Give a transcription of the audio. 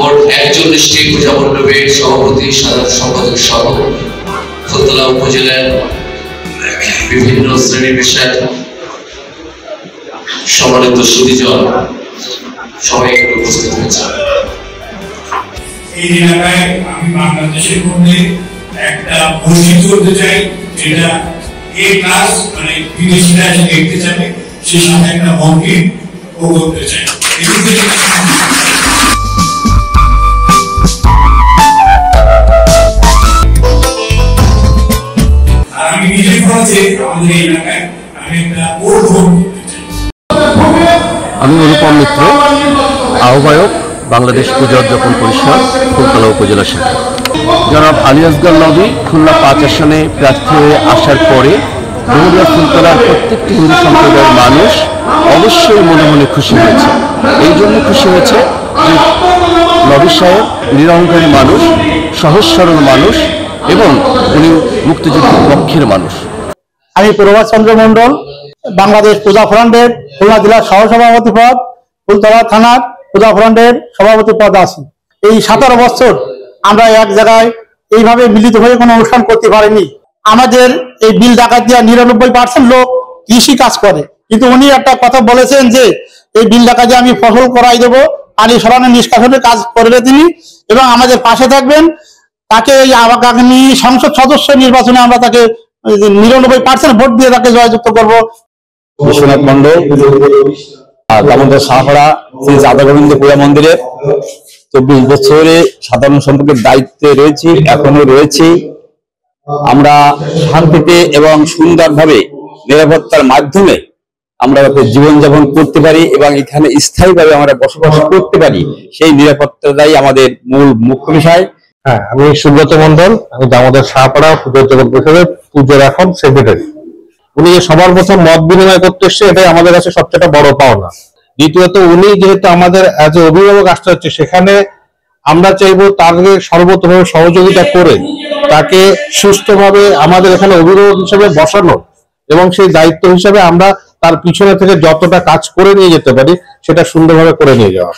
মোট 41টি পূজা মণ্ডপের সভাপতি সাধারণ সম্পাদক সহ ফুলতলা উপজেলার বিভিন্ন শ্রেণী পেশার সম্মানিত সুধীজন সবাই এখানে উপস্থিত হয়েছে। এই এলাকায় আমি বাংলাদেশের মধ্যে একটা মসজিদ করতে চাই, যেটা এ ক্লাস, মানে বিদেশিরা এসে দেখতে চাবে, সেই সাথে একটা মন্দির ও করতে চাই। আর আমি নিজে করেছি আমাদের এলাকায় আমি একটা ওল্ড হোম করতে চাই। আমি অনুপম মিত্র, আহ্বায়ক বাংলাদেশ পূজা উদযাপন পরিষদ ফুলতলা উপজেলা শাখা। জনাব আলী আসগর নবী খুলনা 5 আসনে প্রার্থী হয়ে আসার পরে ডুমুরিয়া ফুলতলার প্রত্যেকটি হিন্দু সম্প্রদায়ের মানুষ অবশ্যই মনে মনে খুশি হয়েছে। এই জন্য খুশি হয়েছে যে নবী সাহেব নিরহংকারী মানুষ, সহজ সরল মানুষ এবং উনি মুক্তিযুদ্ধের পক্ষের মানুষ। আমি প্রভাত চন্দ্র মন্ডল, বাংলাদেশ পূজা ফ্রন্টের খুলনা জেলার সহসভাপতি পদ, ফুলতলা থানার পূজা ফ্রন্টের সভাপতি পদ আছি। এই 17 বছর আমরা এক জায়গায় এইভাবে মিলিত হয়ে কোনো অনুষ্ঠান করতে পারিনি। আমাদের এই বিল ডাকাতিয়া 99% লোক কৃষি কাজ করে, কিন্তু উনি একটা কথা বলেছেন যে এই বিল ডাকাতিয়া আমি ফসল করাই দেবো, পানি সরানো নিষ্কাশনের কাজ করবে তিনি এবং আমাদের পাশে থাকবেন। তাকে এই আগামী সংসদ সদস্য নির্বাচনে আমরা তাকে 99% ভোট দিয়ে তাকে জয়যুক্ত করবো। বিশ্বনাথ মন্ডল, দামোদর শাহপাড়া শ্রী রাধা গোবিন্দ পূজা মন্দিরে 24 বছরে সাধারণ সম্পাদকের দায়িত্বে রয়েছি, এখনো রয়েছি। আমরা শান্তিতে এবং সুন্দরভাবে নিরাপত্তার মাধ্যমে আমরা জীবনযাপন করতে পারি এবং এখানে স্থায়ীভাবে আমরা বসবাস করতে পারি, সেই নিরাপত্তাটাই আমাদের মুখ্য বিষয়। হ্যাঁ, আমি সুব্রত মন্ডল, আমি দামোদর শাহপাড়া পূজা উদযাপন পরিষদের পুজোর এখন সেক্রেটারি। উনি যে সবার প্রথম মত বিনিময় করতে এসছে, এটাই আমাদের কাছে সবচেয়ে বড় পাওনা। দ্বিতীয়ত উনি যেহেতু আমাদের অ্যাজ এ অভিভাবক আসতে হচ্ছে, সেখানে আমরা চাইবো তাকে সর্বতভাবে সহযোগিতা করে তাকে সুস্থভাবে আমাদের এখানে অভিভাবক হিসেবে বসানো এবং সেই দায়িত্ব হিসেবে আমরা তার পিছনে থেকে যতটা কাজ করে নিয়ে যেতে পারি সেটা সুন্দরভাবে করে নিয়ে যাওয়া।